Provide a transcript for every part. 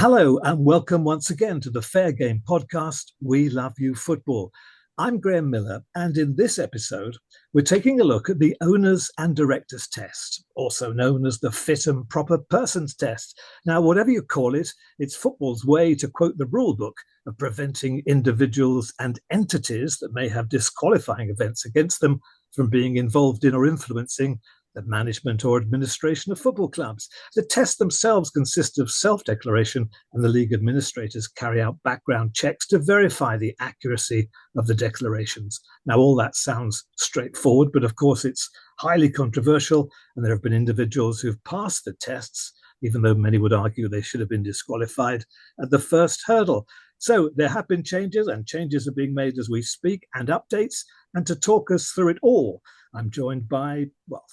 Hello and welcome once again to the Fair Game podcast, We Love You Football. I'm Graham Miller, and in this episode, we're taking a look at the Owners and Directors Test, also known as the Fit and Proper Persons Test. Now, whatever you call it, it's football's way, to quote the rule book, of preventing individuals and entities that may have disqualifying events against them from being involved in or influencing the management or administration of football clubs. The tests themselves consist of self-declaration, and the league administrators carry out background checks to verify the accuracy of the declarations. Now, all that sounds straightforward, but of course it's highly controversial, and there have been individuals who've passed the tests, even though many would argue they should have been disqualified at the first hurdle. So there have been changes, and changes are being made as we speak, and updates. And to talk us through it all, I'm joined by,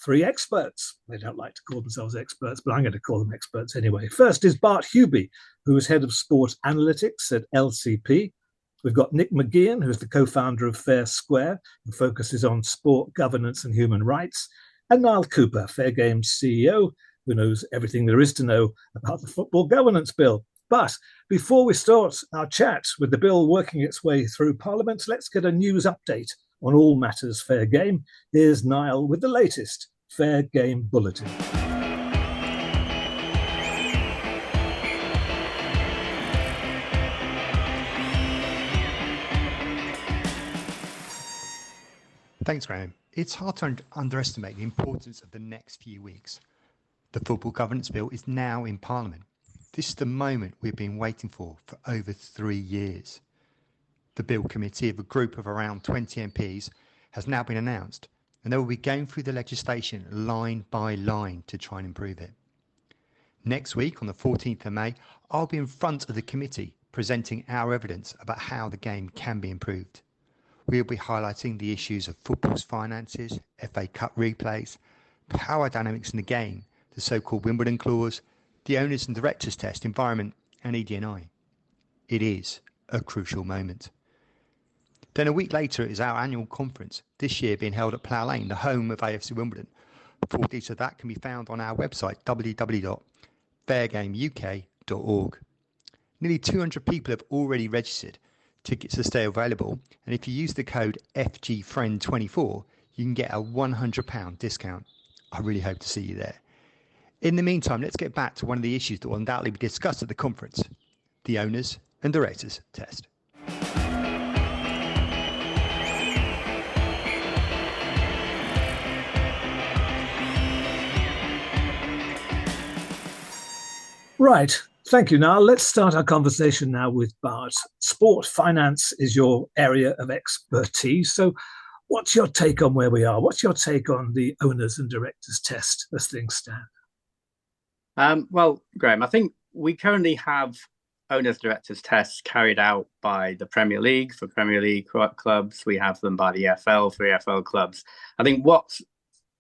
three experts. They don't like to call themselves experts, but I'm going to call them experts anyway. First is Bart Huby, who is head of sport analytics at LCP. We've got Nick McGeehan, who's the co-founder of FairSquare, who focuses on sport governance and human rights. And Niall Couper, Fair Game's CEO, who knows everything there is to know about the Football Governance Bill. But before we start our chat with the bill working its way through Parliament, let's get a news update on all matters fair game. Here's Niall with the latest Fair Game Bulletin. Thanks, Graham. It's hard to underestimate the importance of the next few weeks. The Football Governance Bill is now in Parliament. This is the moment we've been waiting for over 3 years. The Bill Committee of a group of around 20 MPs has now been announced, and they will be going through the legislation line by line to try and improve it. Next week, on the 14th of May, I'll be in front of the committee presenting our evidence about how the game can be improved. We'll be highlighting the issues of football's finances, FA Cup replays, power dynamics in the game, the so-called Wimbledon clause, the Owners and Directors Test, environment, and ED&I. It is a crucial moment. Then a week later is our annual conference, this year being held at Plough Lane, the home of AFC Wimbledon. Full details of that can be found on our website, www.fairgameuk.org. Nearly 200 people have already registered. Tickets are still available, and if you use the code FGFriend24, you can get a £100 discount. I really hope to see you there. In the meantime, let's get back to one of the issues that will undoubtedly be discussed at the conference, the Owners and Directors Test. Right. Thank you. Now, let's start our conversation now with Bart. Sport finance is your area of expertise. So what's your take on where we are? What's your take on the Owners and Directors Test as things stand? Well, Graham, I think we currently have Owners Directors Tests carried out by the Premier League for Premier League clubs. We have them by the EFL for EFL clubs. I think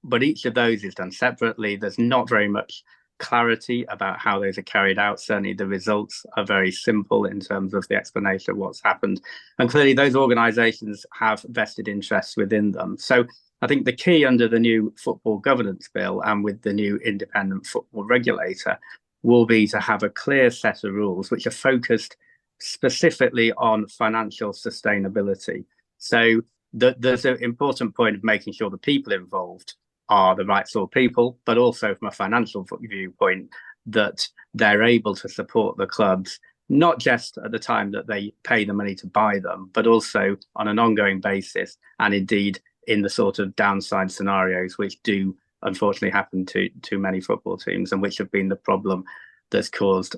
but each of those is done separately. There's not very much clarity about how those are carried out. Certainly the results are very simple in terms of the explanation of what's happened. And clearly those organisations have vested interests within them. So I think the key under the new Football Governance Bill and with the new independent football regulator will be to have a clear set of rules which are focused specifically on financial sustainability. So there's an important point of making sure the people involved are the right sort of people, but also from a financial viewpoint, that they're able to support the clubs, not just at the time that they pay the money to buy them, but also on an ongoing basis, and indeed in the sort of downside scenarios which do unfortunately happen to many football teams, and which have been the problem that's caused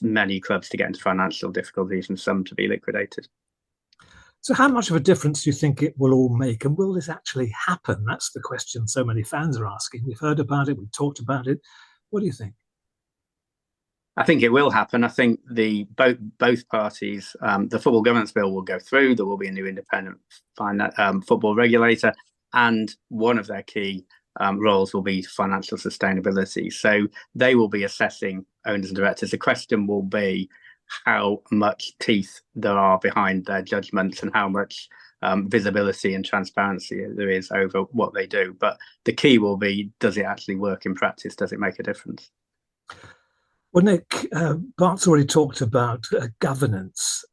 many clubs to get into financial difficulties and some to be liquidated. So how much of a difference do you think it will all make? And will this actually happen? That's the question so many fans are asking. We've heard about it. We've talked about it. What do you think? I think it will happen. I think both parties, the Football Governance Bill will go through. There will be a new independent football regulator. And one of their key roles will be financial sustainability. So they will be assessing owners and directors. The question will be how much teeth there are behind their judgments and how much visibility and transparency there is over what they do. But the key will be, does it actually work in practice? Does it make a difference? Well, Nick, Bart's already talked about governance.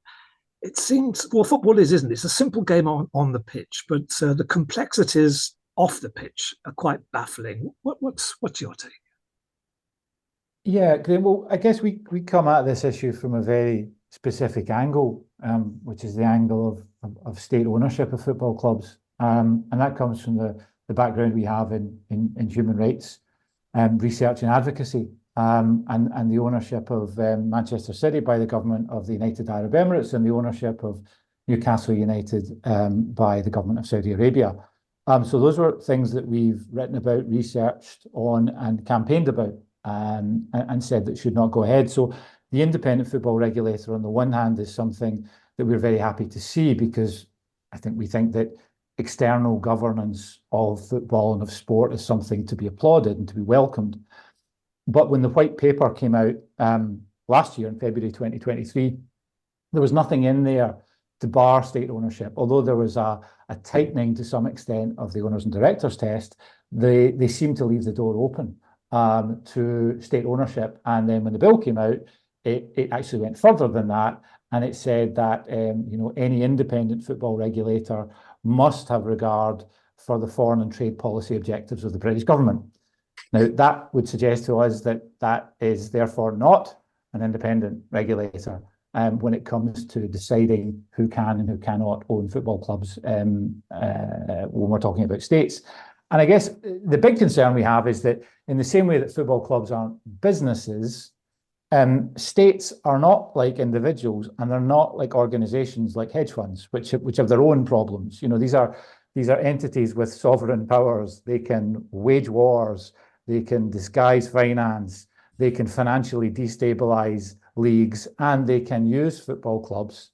It seems, well, football isn't it? It's a simple game on the pitch, but the complexities off the pitch are quite baffling. What's your take? Yeah, Graham, well, I guess we come at this issue from a very specific angle, which is the angle of state ownership of football clubs. And that comes from the background we have in human rights research and advocacy, and the ownership of Manchester City by the government of the United Arab Emirates, and the ownership of Newcastle United by the government of Saudi Arabia. So those were things that we've written about, researched on, and campaigned about, and said that should not go ahead. So the independent football regulator, on the one hand, is something that we're very happy to see, because we think that external governance of football and of sport is something to be applauded and to be welcomed. But when the white paper came out last year in February 2023, there was nothing in there to bar state ownership. Although there was a tightening to some extent of the owners and directors test, they seemed to leave the door open to state ownership. And then when the bill came out, it actually went further than that, and it said that any independent football regulator must have regard for the foreign and trade policy objectives of the British government. Now, that would suggest to us that that is therefore not an independent regulator when it comes to deciding who can and who cannot own football clubs when we're talking about states. And I guess the big concern we have is that in the same way that football clubs aren't businesses, states are not like individuals, and they're not like organizations like hedge funds, which have their own problems. These are entities with sovereign powers. They can wage wars, they can disguise finance, they can financially destabilize leagues, and they can use football clubs,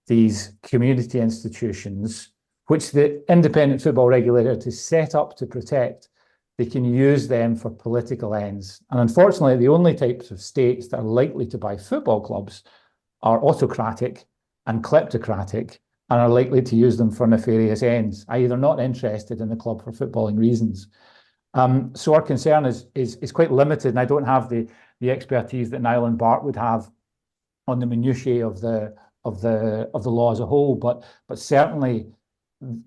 these community institutions, which the independent football regulator is set up to protect. They can use them for political ends. And unfortunately, the only types of states that are likely to buy football clubs are autocratic and kleptocratic, and are likely to use them for nefarious ends, i.e. they're not interested in the club for footballing reasons. So our concern is quite limited, and I don't have the expertise that Niall and Bart would have on the minutiae of the law as a whole, but certainly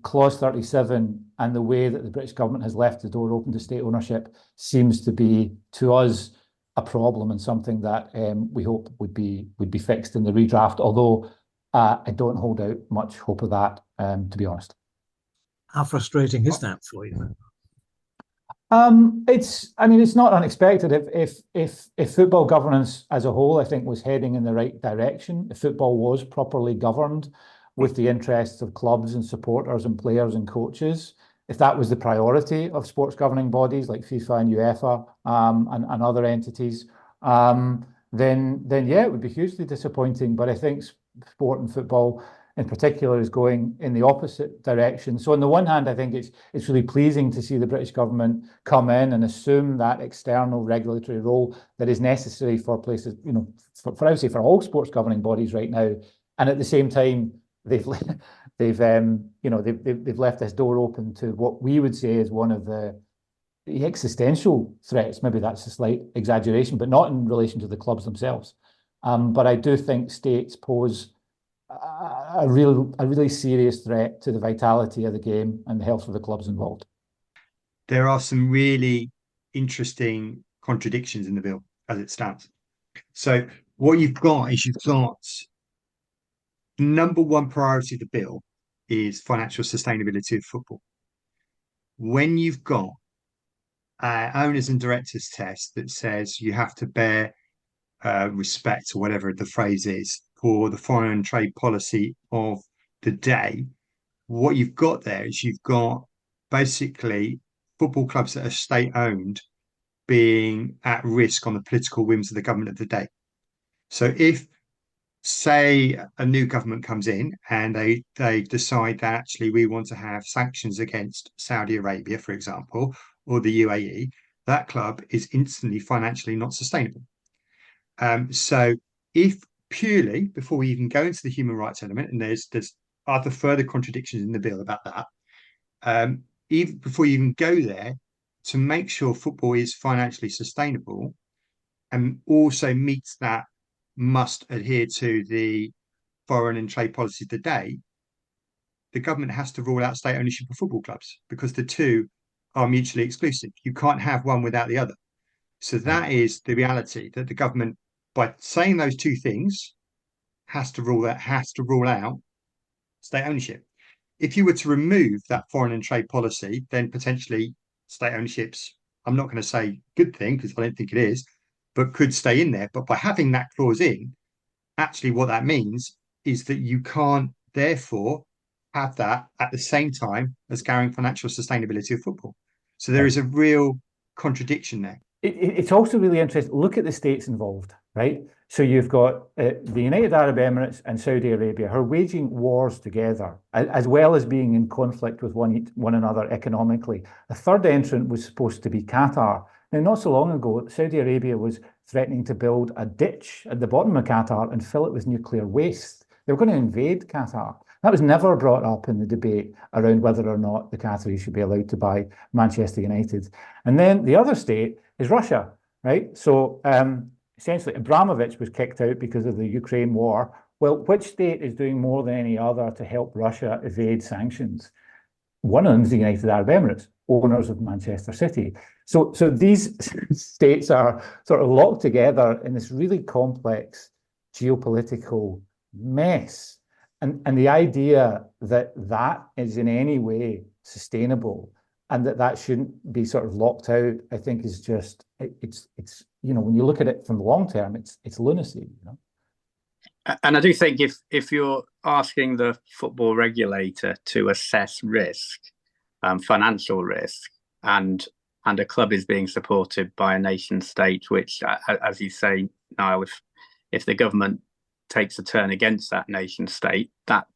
Clause 37 and the way that the British government has left the door open to state ownership seems to be, to us, a problem, and something that we hope would be fixed in the redraft, although I don't hold out much hope of that, to be honest. How frustrating is that for you? It's not unexpected. If football governance as a whole, I think, was heading in the right direction, if football was properly governed with the interests of clubs and supporters and players and coaches, if that was the priority of sports governing bodies like FIFA and UEFA and other entities, then yeah, it would be hugely disappointing. But I think sport and football in particular is going in the opposite direction. So on the one hand, I think it's really pleasing to see the British government come in and assume that external regulatory role that is necessary for places, for I would say for all sports governing bodies right now. And at the same time, they've left this door open to what we would say is one of the existential threats. Maybe that's a slight exaggeration, but not in relation to the clubs themselves. But I do think states pose a really serious threat to the vitality of the game and the health of the clubs involved. There are some really interesting contradictions in the bill as it stands. So what you've got number one priority of the bill is financial sustainability of football. When you've got owners and directors test that says you have to bear respect, or whatever the phrase is, for the foreign trade policy of the day, what you've got there is you've got basically football clubs that are state-owned being at risk on the political whims of the government of the day. So if, say, a new government comes in and they decide that actually we want to have sanctions against Saudi Arabia, for example, or the UAE, that club is instantly financially not sustainable. So if purely, before we even go into the human rights element, and there's other further contradictions in the bill about that, even before you even go there, to make sure football is financially sustainable, and also meets that must adhere to the foreign and trade policy today, the government has to rule out state ownership of football clubs because the two are mutually exclusive. You can't have one without the other. So that is the reality, that the government, by saying those two things, has to rule out state ownership. If you were to remove that foreign and trade policy, then potentially state ownership's, I'm not going to say good thing because I don't think it is, but could stay in there. But by having that clause in, actually what that means is that you can't therefore have that at the same time as guaranteeing financial sustainability of football. So there is a real contradiction there. It's also really interesting. Look at the states involved, right? So you've got the United Arab Emirates and Saudi Arabia who are waging wars together, as well as being in conflict with one another economically. The third entrant was supposed to be Qatar. Now, not so long ago, Saudi Arabia was threatening to build a ditch at the bottom of Qatar and fill it with nuclear waste. They were going to invade Qatar. That was never brought up in the debate around whether or not the Qataris should be allowed to buy Manchester United. And then the other state is Russia, right? So essentially, Abramovich was kicked out because of the Ukraine war. Well, which state is doing more than any other to help Russia evade sanctions? One of them is the United Arab Emirates, owners of Manchester City. So these states are sort of locked together in this really complex geopolitical mess. And the idea that that is in any way sustainable and that shouldn't be sort of locked out, I think is just, it's when you look at it from the long term, it's lunacy, And I do think if you're asking the football regulator to assess risk, financial risk, and a club is being supported by a nation state, which, as you say, Niall, if the government takes a turn against that nation state, that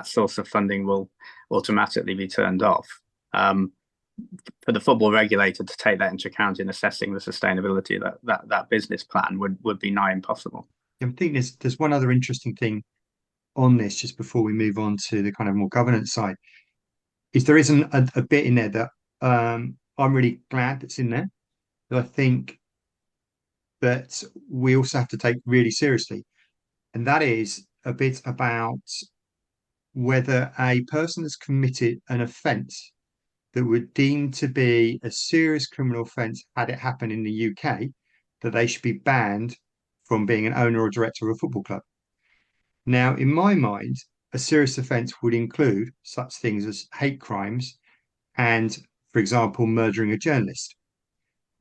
source of funding will automatically be turned off. For the football regulator to take that into account in assessing the sustainability of that business plan would be nigh impossible. I think there's one other interesting thing on this, just before we move on to the kind of more governance side, is there isn't a bit in there that I'm really glad that's in there, that I think that we also have to take really seriously. And that is a bit about whether a person has committed an offence that would deem to be a serious criminal offence had it happened in the UK, that they should be banned from being an owner or director of a football club. Now, in my mind, a serious offence would include such things as hate crimes and, for example, murdering a journalist.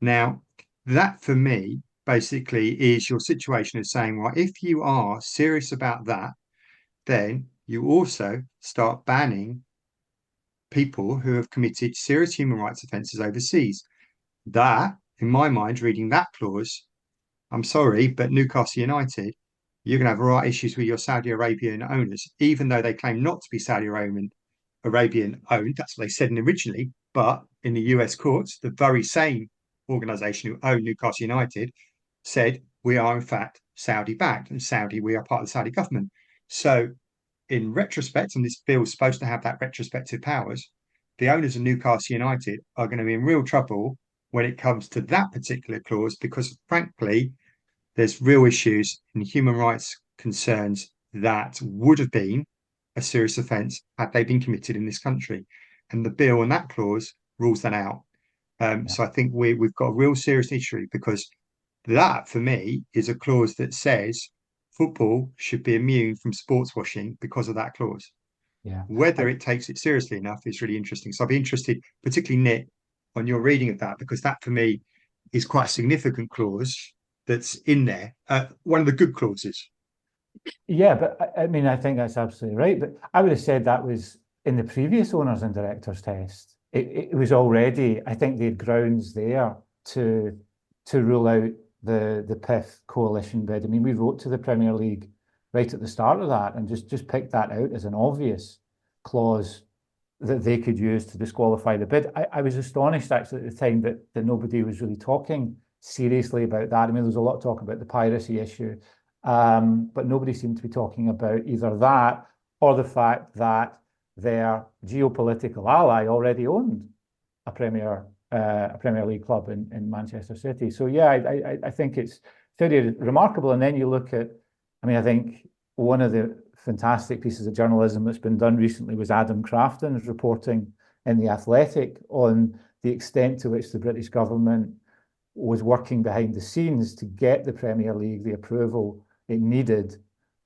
Now, that for me basically is your situation of saying, well, if you are serious about that, then you also start banning people who have committed serious human rights offences overseas. That, in my mind, reading that clause, I'm sorry, but Newcastle United, you're going to have right issues with your Saudi Arabian owners, even though they claim not to be Saudi Arabian owned. That's what they said originally. But in the US courts, the very same organisation who owned Newcastle United said, we are in fact Saudi backed, and Saudi, we are part of the Saudi government. So in retrospect, and this bill is supposed to have that retrospective powers, the owners of Newcastle United are going to be in real trouble when it comes to that particular clause, because frankly, there's real issues and human rights concerns that would have been a serious offence had they been committed in this country. And the bill on that clause rules that out. So I think we've got a real serious issue, because that, for me, is a clause that says football should be immune from sports washing because of that clause. Yeah. Whether it takes it seriously enough is really interesting. So I'd be interested, particularly Nick, on your reading of that, because that for me is quite a significant clause that's in there. One of the good clauses. Yeah, but I mean, I think that's absolutely right. But I would have said that was in the previous owners and directors test. It was already, I think they had grounds there to rule out the PIF coalition bid. I mean, we wrote to the Premier League right at the start of that and just picked that out as an obvious clause that they could use to disqualify the bid. I was astonished actually at the time that nobody was really talking seriously about that. I mean, there's a lot of talk about the piracy issue, but nobody seemed to be talking about either that or the fact that their geopolitical ally already owned a Premier League club in Manchester City. So yeah, I think it's Saudi is remarkable. And then you look at, I mean, I think one of the fantastic pieces of journalism that's been done recently was Adam Crafton's reporting in The Athletic on the extent to which the British government was working behind the scenes to get the Premier League the approval it needed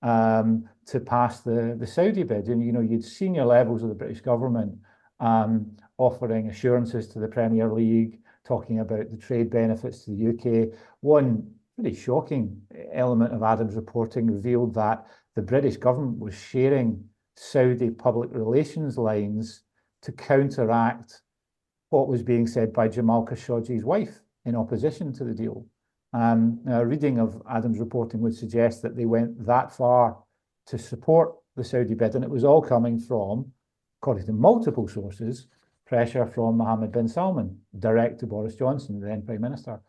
to pass the Saudi bid. And, you'd senior levels of the British government offering assurances to the Premier League, talking about the trade benefits to the UK. One pretty shocking element of Adam's reporting revealed that the British government was sharing Saudi public relations lines to counteract what was being said by Jamal Khashoggi's wife in opposition to the deal. Now, a reading of Adam's reporting would suggest that they went that far to support the Saudi bid, and it was all coming from, according to multiple sources, pressure from Mohammed bin Salman, direct to Boris Johnson, the then Prime Minister.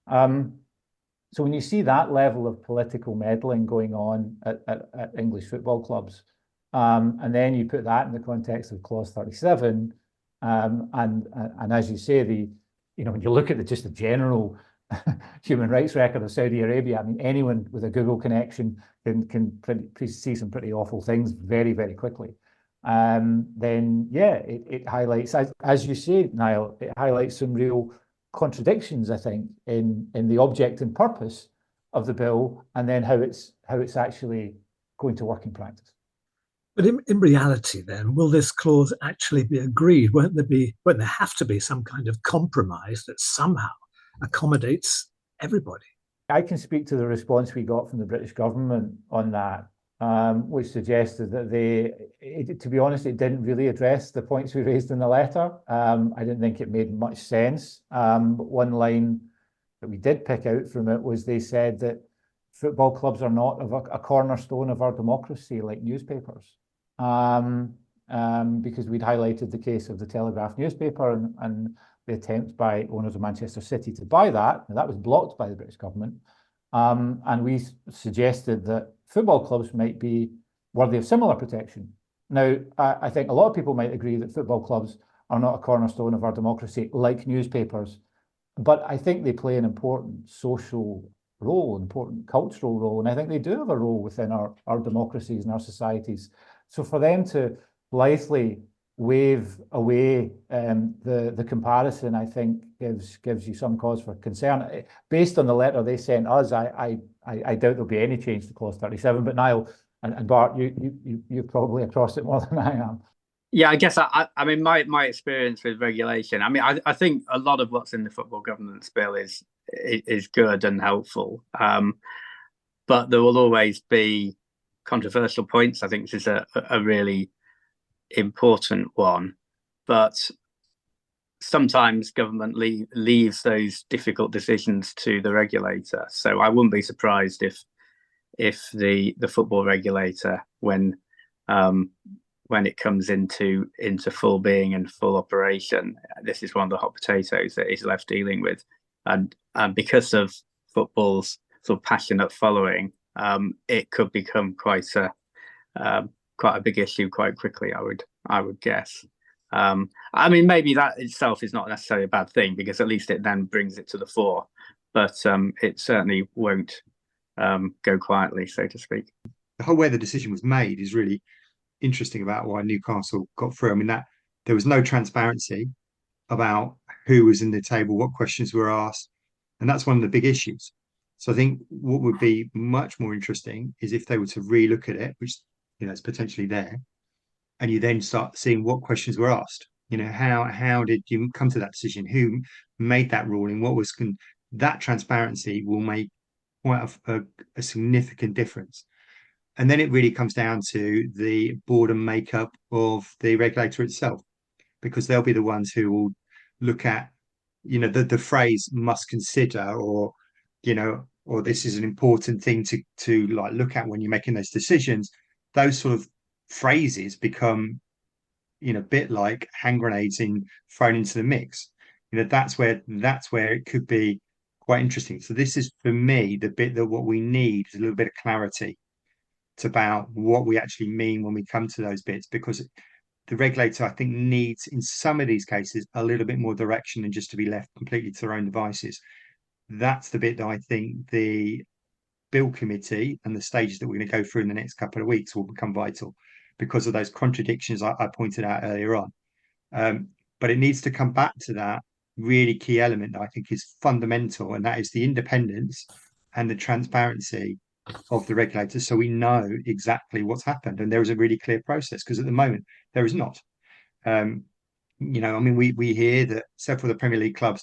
So when you see that level of political meddling going on at English football clubs, and then you put that in the context of Clause 37, and as you say, when you look at just the general human rights record of Saudi Arabia, I mean, anyone with a Google connection can see some pretty awful things very, very quickly. Then, yeah, it highlights, as you say, Niall, it highlights some real contradictions, I think, in the object and purpose of the bill, and then how it's actually going to work in practice. But in reality, then, will this clause actually be agreed? Won't there have to be some kind of compromise that somehow accommodates everybody? I can speak to the response we got from the British government on that, which suggested that to be honest, it didn't really address the points we raised in the letter. I didn't think it made much sense. But one line that we did pick out from it was they said that football clubs are not a cornerstone of our democracy like newspapers. Because we'd highlighted the case of the Telegraph newspaper and the attempt by owners of Manchester City to buy that, and that was blocked by the British government. And we suggested that football clubs might be worthy of similar protection. Now, I think a lot of people might agree that football clubs are not a cornerstone of our democracy like newspapers, but I think they play an important social role, important cultural role, and I think they do have a role within our democracies and our societies. So for them to blithely wave away the comparison, I think gives you some cause for concern. Based on the letter they sent us, I doubt there'll be any change to Clause 37. But Niall and Bart, you're probably across it more than I am. Yeah, I guess I mean my experience with regulation. I mean, I think a lot of what's in the Football Governance Bill is good and helpful, but there will always be controversial points. I think this is a really important one, but sometimes government leaves those difficult decisions to the regulator. So I wouldn't be surprised if the football regulator, when it comes into full being and full operation, this is one of the hot potatoes that is left dealing with, and because of football's sort of passionate following, it could become quite a big issue quite quickly, I would guess. I mean, maybe that itself is not necessarily a bad thing, because at least it then brings it to the fore, but it certainly won't go quietly, so to speak. The whole way the decision was made is really interesting about why Newcastle got through. I mean, that there was no transparency about who was in the table, what questions were asked, and that's one of the big issues. So I think what would be much more interesting is if they were to relook at it, which is potentially there, and you then start seeing what questions were asked. How did you come to that decision? Who made that ruling? What was that transparency will make quite a significant difference. And then it really comes down to the board and makeup of the regulator itself, because they'll be the ones who will look at, the phrase must consider, or this is an important thing to like look at when you're making those decisions. Those sort of phrases become, a bit like hand grenades thrown into the mix. That's where it could be quite interesting. So this is, for me, the bit that what we need is a little bit of clarity. It's about what we actually mean when we come to those bits, because the regulator, I think, needs, in some of these cases, a little bit more direction than just to be left completely to their own devices. That's the bit that I think the bill committee and the stages that we're going to go through in the next couple of weeks will become vital because of those contradictions I pointed out earlier on. But it needs to come back to that really key element that I think is fundamental, and that is the independence and the transparency of the regulators, so we know exactly what's happened and there is a really clear process, because at the moment there is not. We hear that several of the Premier League clubs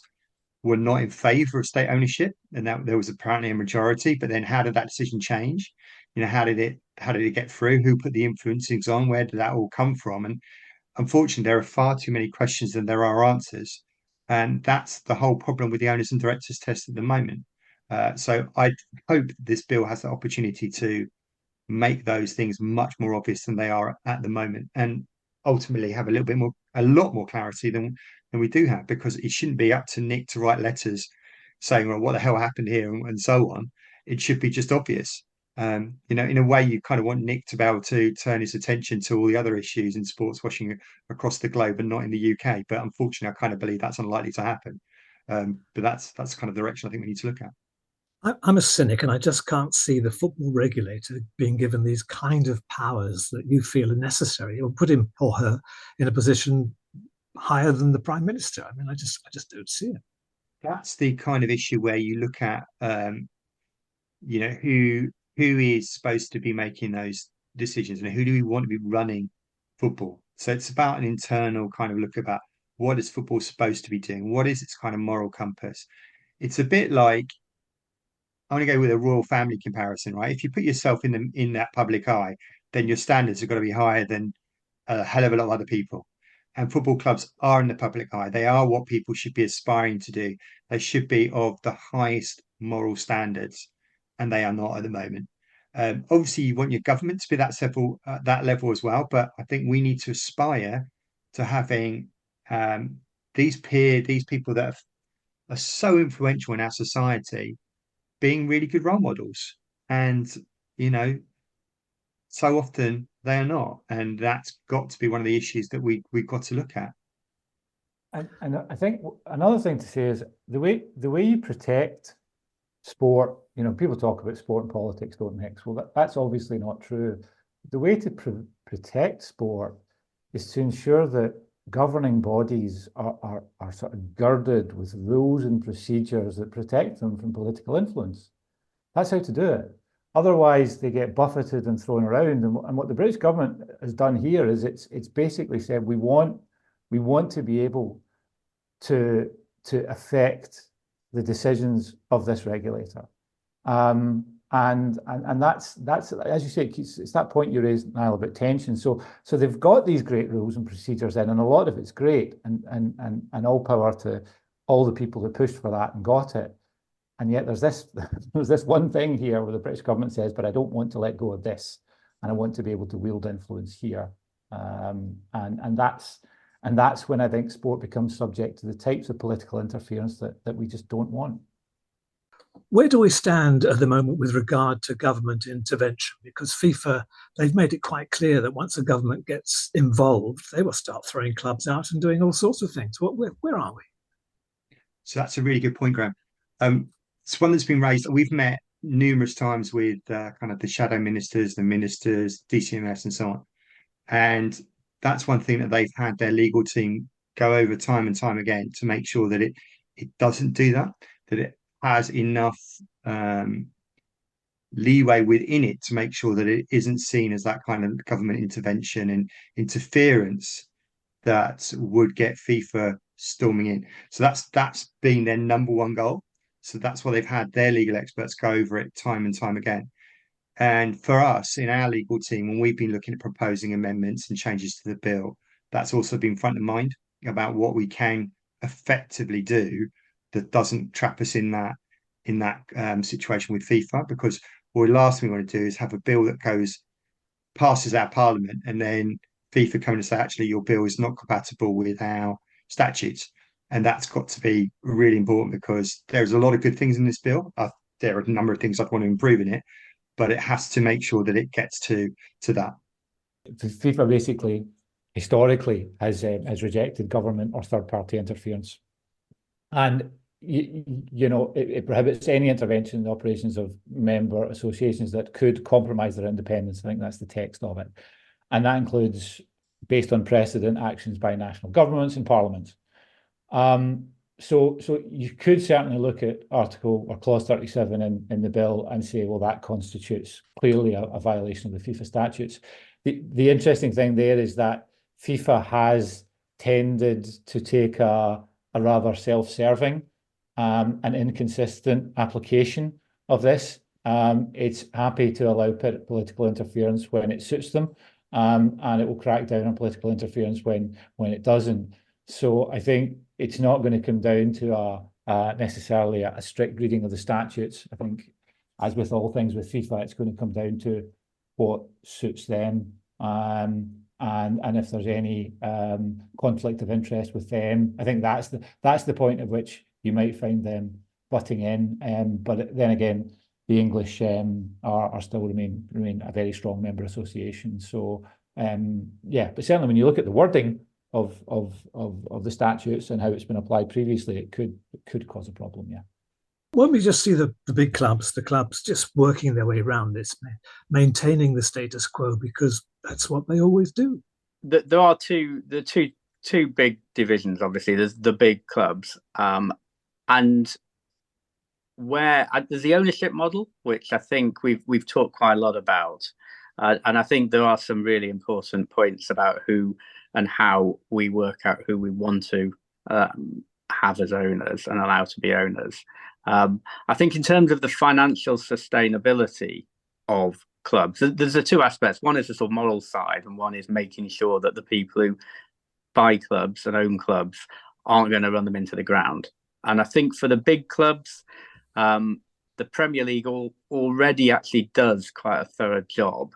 were not in favour of state ownership, and that there was apparently a majority. But then, how did that decision change? How did it get through? Who put the influencings on? Where did that all come from? And unfortunately, there are far too many questions than there are answers, and that's the whole problem with the owners and directors test at the moment. So I hope this bill has the opportunity to make those things much more obvious than they are at the moment, and ultimately have a lot more clarity than we do have, because it shouldn't be up to Nick to write letters saying, well, what the hell happened here, and so on. It should be just obvious. In a way, you kind of want Nick to be able to turn his attention to all the other issues in sports washing across the globe and not in the UK. But unfortunately, I kind of believe that's unlikely to happen. But that's kind of the direction I think we need to look at. I'm a cynic, and I just can't see the football regulator being given these kind of powers that you feel are necessary, or put him or her in a position higher than the Prime Minister. I mean, I just don't see it. That's the kind of issue where you look at, who is supposed to be making those decisions, and who do we want to be running football. So it's about an internal kind of look about what is football supposed to be doing, what is its kind of moral compass. It's a bit like, I'm going to go with a royal family comparison, right? If you put yourself in that public eye, then your standards are going to be higher than a hell of a lot of other people. And football clubs are in the public eye. They are what people should be aspiring to do. They should be of the highest moral standards, and they are not at the moment. Obviously, you want your government to be that level as well. But I think we need to aspire to having these people that are so influential in our society, being really good role models. And, so often they are not. And that's got to be one of the issues that we've got to look at. And I think another thing to say is the way you protect sport, people talk about sport and politics don't mix. Well, that's obviously not true. The way to protect sport is to ensure that governing bodies are sort of girded with rules and procedures that protect them from political influence. That's how to do it. Otherwise, they get buffeted and thrown around. And what the British government has done here is it's basically said we want to be able to affect the decisions of this regulator. And that's as you say, it's that point you raised, Niall, about tension. So they've got these great rules and procedures in, and a lot of it's great, and all power to all the people who pushed for that and got it. And yet there's this one thing here where the British government says, but I don't want to let go of this, and I want to be able to wield influence here. And that's when I think sport becomes subject to the types of political interference that we just don't want. Where do we stand at the moment with regard to government intervention? Because FIFA, they've made it quite clear that once a government gets involved, they will start throwing clubs out and doing all sorts of things. Where are we? So that's a really good point, Graham. It's one that's been raised. We've met numerous times with kind of the shadow ministers, the ministers, DCMS, and so on. And that's one thing that they've had their legal team go over time and time again to make sure that it doesn't do that it has enough leeway within it to make sure that it isn't seen as that kind of government intervention and interference that would get FIFA storming in. So that's been their number one goal. So that's why they've had their legal experts go over it time and time again. And for us in our legal team, when we've been looking at proposing amendments and changes to the bill, that's also been front of mind about what we can effectively do that doesn't trap us in that situation with FIFA. Because the last thing we want to do is have a bill that passes our parliament, and then FIFA coming to say, actually, your bill is not compatible with our statutes. And that's got to be really important, because there's a lot of good things in this bill. There are a number of things I'd want to improve in it, but it has to make sure that it gets to that. FIFA basically, historically, has rejected government or third-party interference. And it prohibits any intervention in the operations of member associations that could compromise their independence. I think that's the text of it. And that includes, based on precedent, actions by national governments and parliaments. So you could certainly look at Article or Clause 37 in the bill and say, well, that constitutes clearly a violation of the FIFA statutes. The interesting thing there is that FIFA has tended to take a rather self-serving and inconsistent application of this. It's happy to allow political interference when it suits them, and it will crack down on political interference when it doesn't. So I think it's not going to come down to necessarily a strict reading of the statutes. I think, as with all things with FIFA, it's going to come down to what suits them, and if there's any conflict of interest with them. I think that's the point at which you might find them butting in. But then again, the English are still remain a very strong member association. So but certainly when you look at the wording of the statutes and how it's been applied previously, it could cause a problem. Yeah. When we just see the big clubs, the clubs just working their way around this, maintaining the status quo because that's what they always do. There are two big divisions. Obviously, there's the big clubs, and where there's the ownership model, which I think we've talked quite a lot about, and I think there are some really important points about who and how we work out who we want to have as owners and allow to be owners. I think in terms of the financial sustainability of clubs, there's the two aspects. One is the sort of moral side, and one is making sure that the people who buy clubs and own clubs aren't going to run them into the ground. And I think for the big clubs, the Premier League already actually does quite a thorough job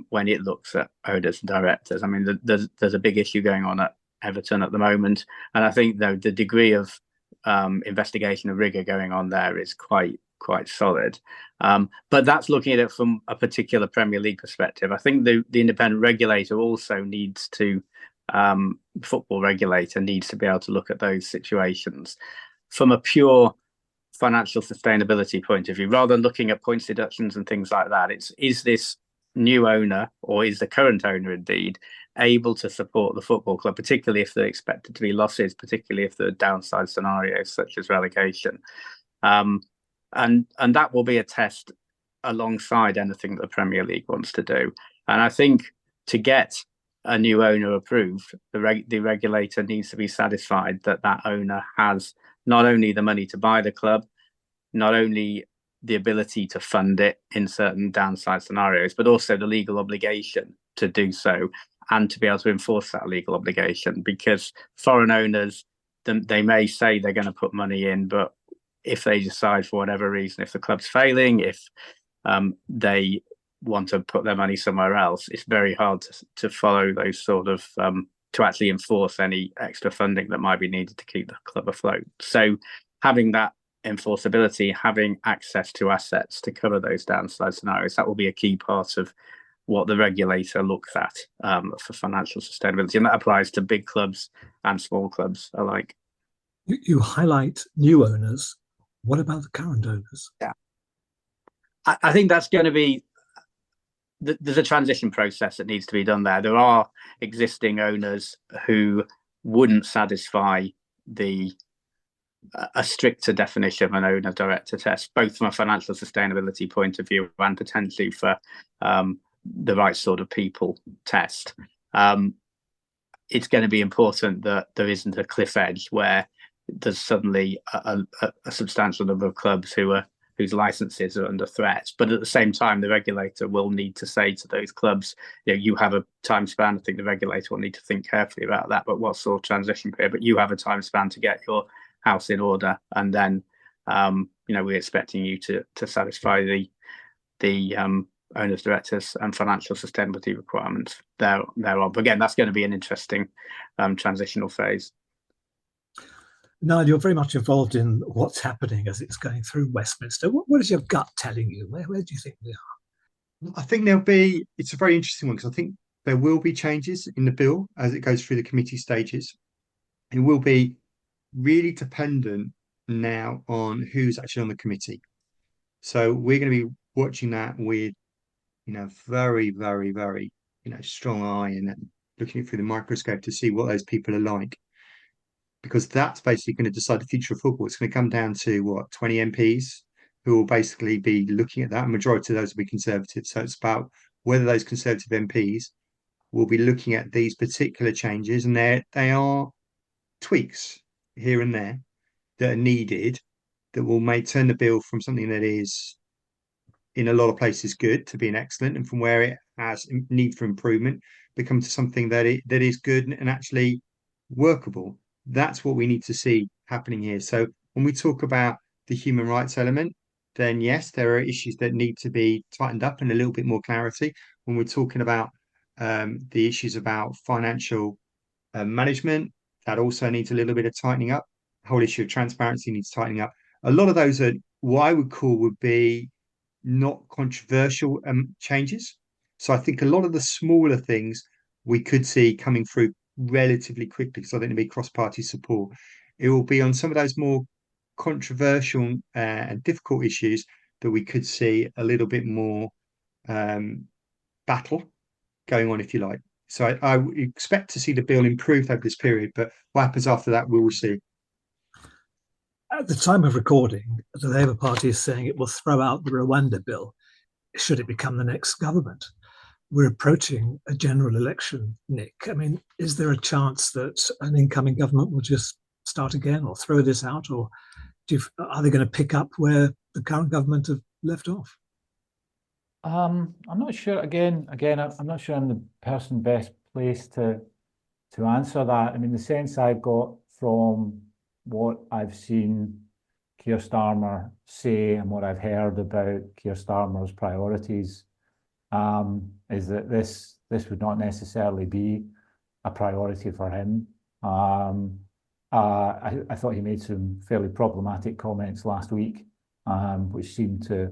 when it looks at owners and directors. I mean, there's a big issue going on at Everton at the moment, and I think the degree of investigation and rigor going on there is quite solid. But that's looking at it from a particular Premier League perspective. I think the independent regulator also needs to, football regulator needs to be able to look at those situations from a pure financial sustainability point of view, rather than looking at points deductions and things like that. Is this new owner, or is the current owner indeed able to support the football club, particularly if they're expected to be losses, particularly if there are downside scenarios such as relegation, and that will be a test alongside anything that the Premier League wants to do. And I think to get a new owner approved, the regulator needs to be satisfied that that owner has not only the money to buy the club, not only the ability to fund it in certain downside scenarios, but also the legal obligation to do so and to be able to enforce that legal obligation. Because foreign owners, they may say they're going to put money in, but if they decide for whatever reason, if the club's failing, if they want to put their money somewhere else, it's very hard to follow those sort of to actually enforce any extra funding that might be needed to keep the club afloat. So having that enforceability, having access to assets to cover those downside scenarios, that will be a key part of what the regulator looks at for financial sustainability. And that applies to big clubs and small clubs alike. You highlight new owners. What about the current owners? Yeah, I think that's going to be, there's a transition process that needs to be done there. There are existing owners who wouldn't satisfy a stricter definition of an owner-director test, both from a financial sustainability point of view and potentially for the right sort of people test. It's going to be important that there isn't a cliff edge where there's suddenly a substantial number of clubs whose licenses are under threat. But at the same time, the regulator will need to say to those clubs, you have a time span. I think the regulator will need to think carefully about that, but what sort of transition period? But you have a time span to get your house in order, and then we're expecting you to satisfy the owners, directors, and financial sustainability requirements thereon. But again, that's going to be an interesting transitional phase. Niall, you're very much involved in what's happening as it's going through Westminster. What is your gut telling you? Where do you think we are? I think it's a very interesting one, because I think there will be changes in the bill as it goes through the committee stages. It will be really dependent now on who's actually on the committee. So we're going to be watching that with, very, very, very, strong eye and looking through the microscope to see what those people are like. Because that's basically going to decide the future of football. It's going to come down to what, 20 MPs who will basically be looking at that. And majority of those will be Conservative. So it's about whether those Conservative MPs will be looking at these particular changes. And they are tweaks here and there that are needed that will turn the bill from something that is in a lot of places good to being excellent, and from where it has need for improvement become to something that is good and actually workable. That's what we need to see happening here. So when we talk about the human rights element, then yes, there are issues that need to be tightened up and a little bit more clarity. When we're talking about the issues about financial management, that also needs a little bit of tightening up. The whole issue of transparency needs tightening up. A lot of those are what I would call would be not controversial changes. So I think a lot of the smaller things we could see coming through relatively quickly, because I think there'll be cross-party support. It will be on some of those more controversial and difficult issues that we could see a little bit more battle going on, if you like. So I would expect to see the bill improved over this period, but what happens after that, we will see. At the time of recording, the Labour Party is saying it will throw out the Rwanda bill should it become the next government. We're approaching a general election, Nick. I mean, is there a chance that an incoming government will just start again or throw this out? Or are they going to pick up where the current government have left off? I'm not sure. Again, I'm not sure I'm the person best placed to answer that. I mean, the sense I've got from what I've seen Keir Starmer say and what I've heard about Keir Starmer's priorities is that this would not necessarily be a priority for him. I thought he made some fairly problematic comments last week, which seemed to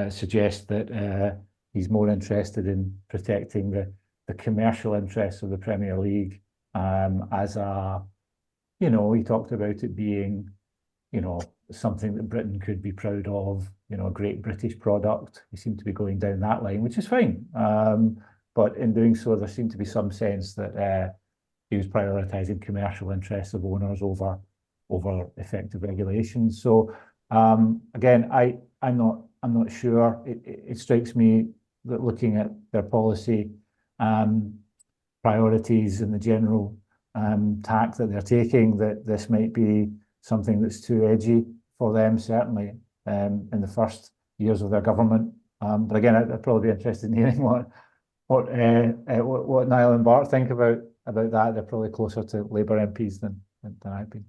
suggest that he's more interested in protecting the commercial interests of the Premier League as a, he talked about it being, something that Britain could be proud of, a great British product. He seemed to be going down that line, which is fine. But in doing so, there seemed to be some sense that he was prioritising commercial interests of owners over effective regulations. So again, I'm not sure. It strikes me that looking at their policy priorities and the general tack that they're taking, that this might be something that's too edgy for them, certainly in the first years of their government. But again, I'd probably be interested in hearing what Niall and Bart think about that. They're probably closer to Labour MPs than I've been.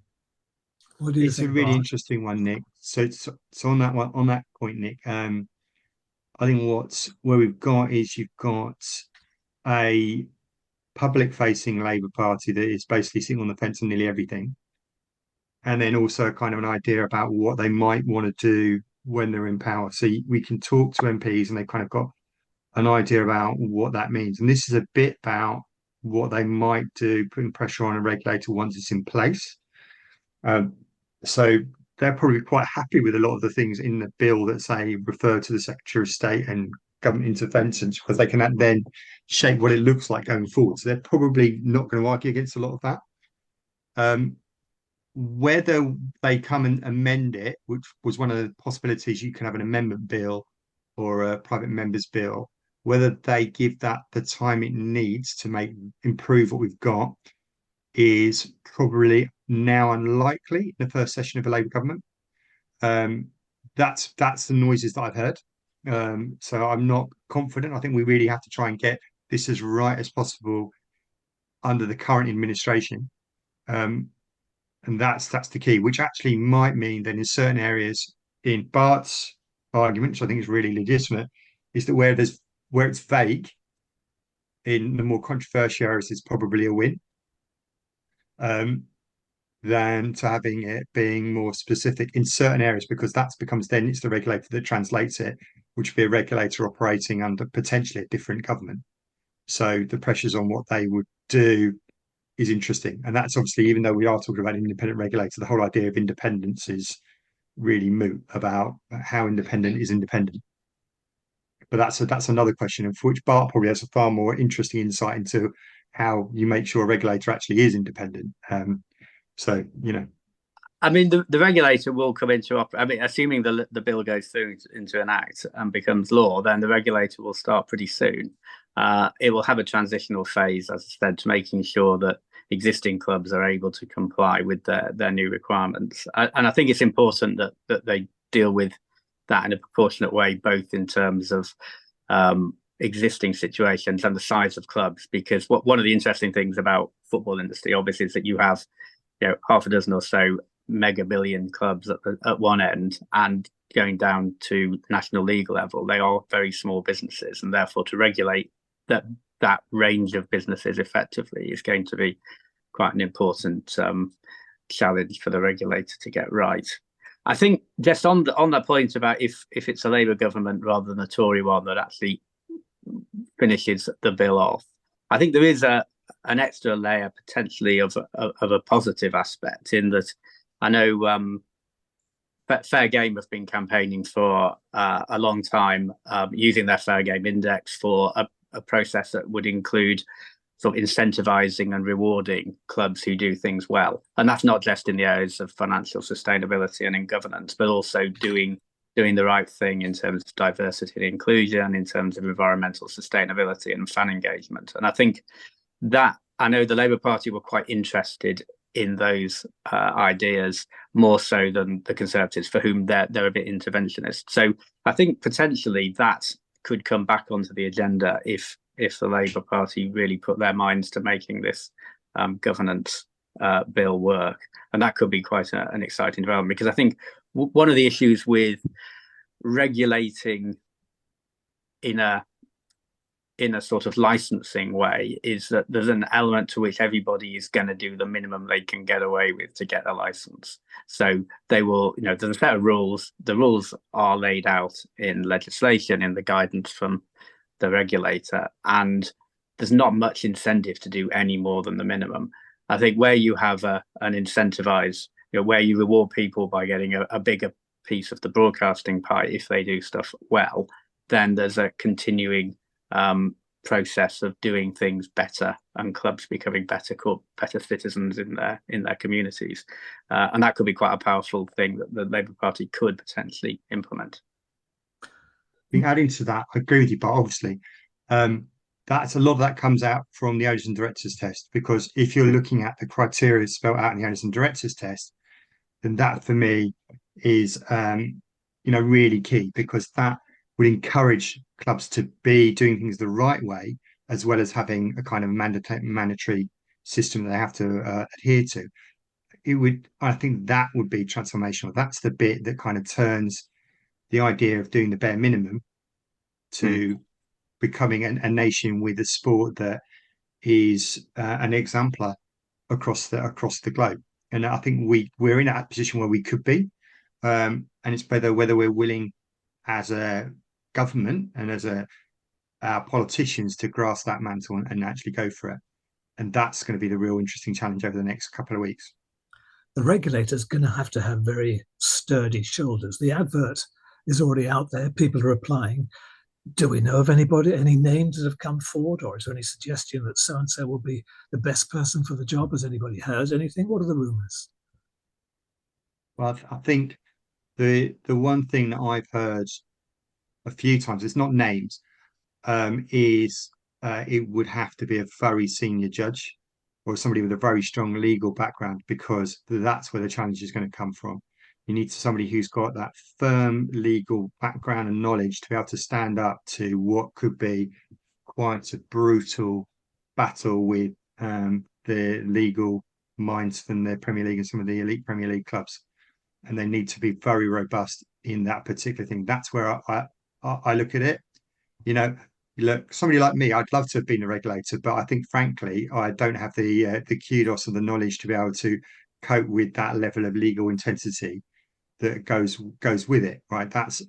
What do you It's think, a really Bart? interesting one, Nick. So on that point, Nick, I think where we've got is you've got a public-facing Labour Party that is basically sitting on the fence on nearly everything, and then also kind of an idea about what they might want to do when they're in power. So we can talk to MPs, and they've kind of got an idea about what that means. And this is a bit about what they might do, putting pressure on a regulator once it's in place. So they're probably quite happy with a lot of the things in the bill that say refer to the Secretary of State and government interventions, because they can then shape what it looks like going forward. So they're probably not going to argue against a lot of that. Whether they come and amend it, which was one of the possibilities, you can have an amendment bill or a private member's bill, whether they give that the time it needs to improve what we've got is probably now unlikely in the first session of a Labour government. That's the noises that I've heard. So I'm not confident. I think we really have to try and get this as right as possible under the current administration. And that's the key, which actually might mean that in certain areas, in Bart's argument, which I think is really legitimate, is that where it's vague, in the more controversial areas, it's probably a win. Than to having it being more specific in certain areas, because that becomes then it's the regulator that translates it, which would be a regulator operating under potentially a different government. So the pressures on what they would do is interesting. And that's obviously, even though we are talking about an independent regulator, the whole idea of independence is really moot about how independent is independent. But that's another question, of which Bart probably has a far more interesting insight into how you make sure a regulator actually is independent. So, I mean, the regulator will come into I mean, assuming the bill goes through into an act and becomes law, then the regulator will start pretty soon. It will have a transitional phase, as I said, to making sure that existing clubs are able to comply with their new requirements. And I think it's important that they deal with that in a proportionate way, both in terms of existing situations and the size of clubs. Because one of the interesting things about football industry, obviously, is that you have half a dozen or so mega billion clubs at one end, and going down to national league level, they are very small businesses, and therefore to regulate that range of businesses effectively is going to be quite an important challenge for the regulator to get right. I think just on that point about if it's a Labour government rather than a Tory one that actually finishes the bill off, I think there is an extra layer potentially of a positive aspect, in that I know Fair Game have been campaigning for a long time, using their Fair Game Index for a process that would include sort of incentivizing and rewarding clubs who do things well. And that's not just in the areas of financial sustainability and in governance, but also doing the right thing in terms of diversity and inclusion, in terms of environmental sustainability and fan engagement. And I think that, I know the Labour Party were quite interested in those ideas, more so than the Conservatives, for whom they're a bit interventionist. So I think potentially that could come back onto the agenda if the Labour Party really put their minds to making this governance bill work. And that could be quite an exciting development, because I think one of the issues with regulating in a sort of licensing way is that there's an element to which everybody is going to do the minimum they can get away with to get a license. So they will, there's a set of rules. The rules are laid out in legislation, in the guidance from the regulator, and there's not much incentive to do any more than the minimum. I think where you have an incentivize, where you reward people by getting a bigger piece of the broadcasting pie if they do stuff well, then there's a continuing process of doing things better and clubs becoming better citizens in their communities, and that could be quite a powerful thing that the Labour Party could potentially implement. Adding to that, I agree with you, but obviously that's a lot of that comes out from the owners and directors test, because if you're looking at the criteria spelled out in the owners and directors test, then that for me is really key, because that would encourage clubs to be doing things the right way, as well as having a kind of mandatory system that they have to adhere to. I think that would be transformational. That's the bit that kind of turns the idea of doing the bare minimum to becoming a nation with a sport that is an exemplar across the globe. And I think we're in that position where we could be, and it's whether we're willing as a government and as our politicians to grasp that mantle and actually go for it. And that's going to be the real interesting challenge over the next couple of weeks. The regulator's going to have very sturdy shoulders. The advert is already out there. People are applying. Do we know of anybody, any names that have come forward, or is there any suggestion that so-and-so will be the best person for the job? Has anybody heard anything? What are the rumours? Well, I think the one thing that I've heard a few times, it's not names, is it would have to be a very senior judge or somebody with a very strong legal background, because that's where the challenge is going to come from. You need somebody who's got that firm legal background and knowledge to be able to stand up to what could be quite a brutal battle with the legal minds from the Premier League and some of the elite Premier League clubs. And they need to be very robust in that particular thing. That's where I look at it. Look, somebody like me, I'd love to have been a regulator, but I think, frankly, I don't have the kudos and the knowledge to be able to cope with that level of legal intensity that goes with it. Right? That's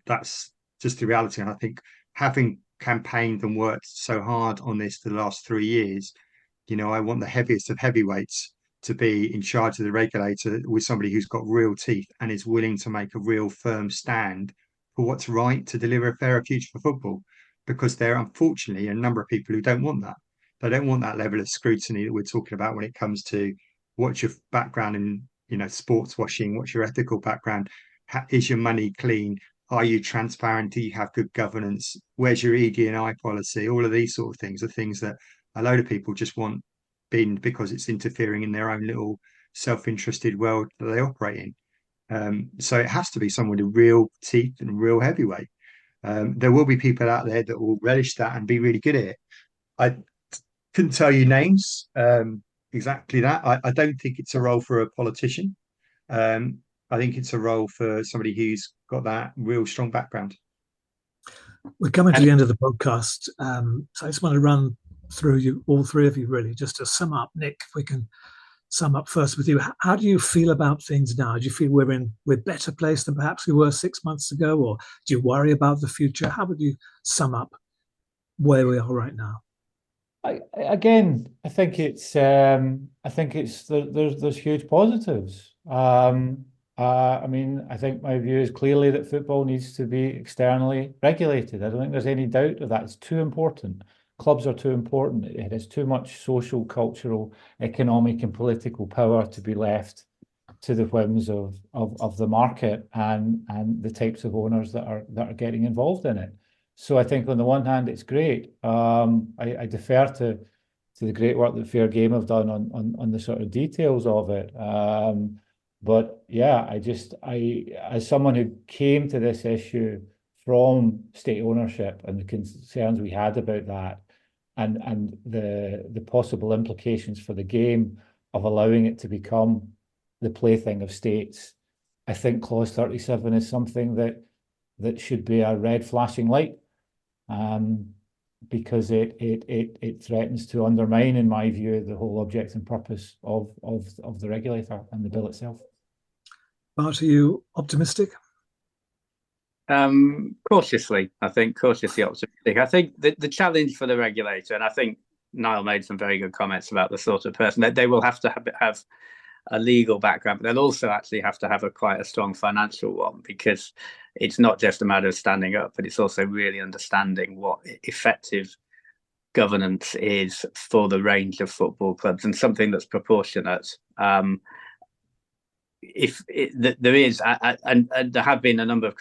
just the reality. And I think, having campaigned and worked so hard on this for the last 3 years, I want the heaviest of heavyweights to be in charge of the regulator, with somebody who's got real teeth and is willing to make a real firm stand for what's right to deliver a fairer future for football. Because there are unfortunately a number of people who don't want that. They don't want that level of scrutiny that we're talking about when it comes to what's your background in, sports washing, what's your ethical background, is your money clean, are you transparent, do you have good governance, where's your ED&I policy. All of these sort of things are things that a load of people just want binned because it's interfering in their own little self-interested world that they operate in. So it has to be someone with real teeth and real heavyweight. There will be people out there that will relish that and be really good at it. I couldn't tell you names, exactly that. I don't think it's a role for a politician. I think it's a role for somebody who's got that real strong background. We're coming to the end of the podcast, so I just want to run through you, all three of you, really, just to sum up. Nick, if we can sum up first with you. How do you feel about things now? Do you feel we're better placed than perhaps we were 6 months ago, or do you worry about the future? How would you sum up where we are right now? I think it's there's huge positives. I think my view is clearly that football needs to be externally regulated. I don't think there's any doubt of that. It's too important. Clubs are too important. It has too much social, cultural, economic, and political power to be left to the whims of the market and the types of owners that are getting involved in it. So I think on the one hand, it's great. I defer to the great work that Fair Game have done on the sort of details of it. But yeah, as someone who came to this issue from state ownership and the concerns we had about that, and the possible implications for the game of allowing it to become the plaything of states, I think Clause 37 is something that should be a red flashing light, because it threatens to undermine, in my view, the whole object and purpose of the regulator and the bill itself. Bart, are you optimistic? Cautiously optimistic. I think the challenge for the regulator, and I think Niall made some very good comments about the sort of person that they will have to have a legal background, but they'll also actually have to have quite a strong financial one, because it's not just a matter of standing up, but it's also really understanding what effective governance is for the range of football clubs, and something that's proportionate. There have been a number of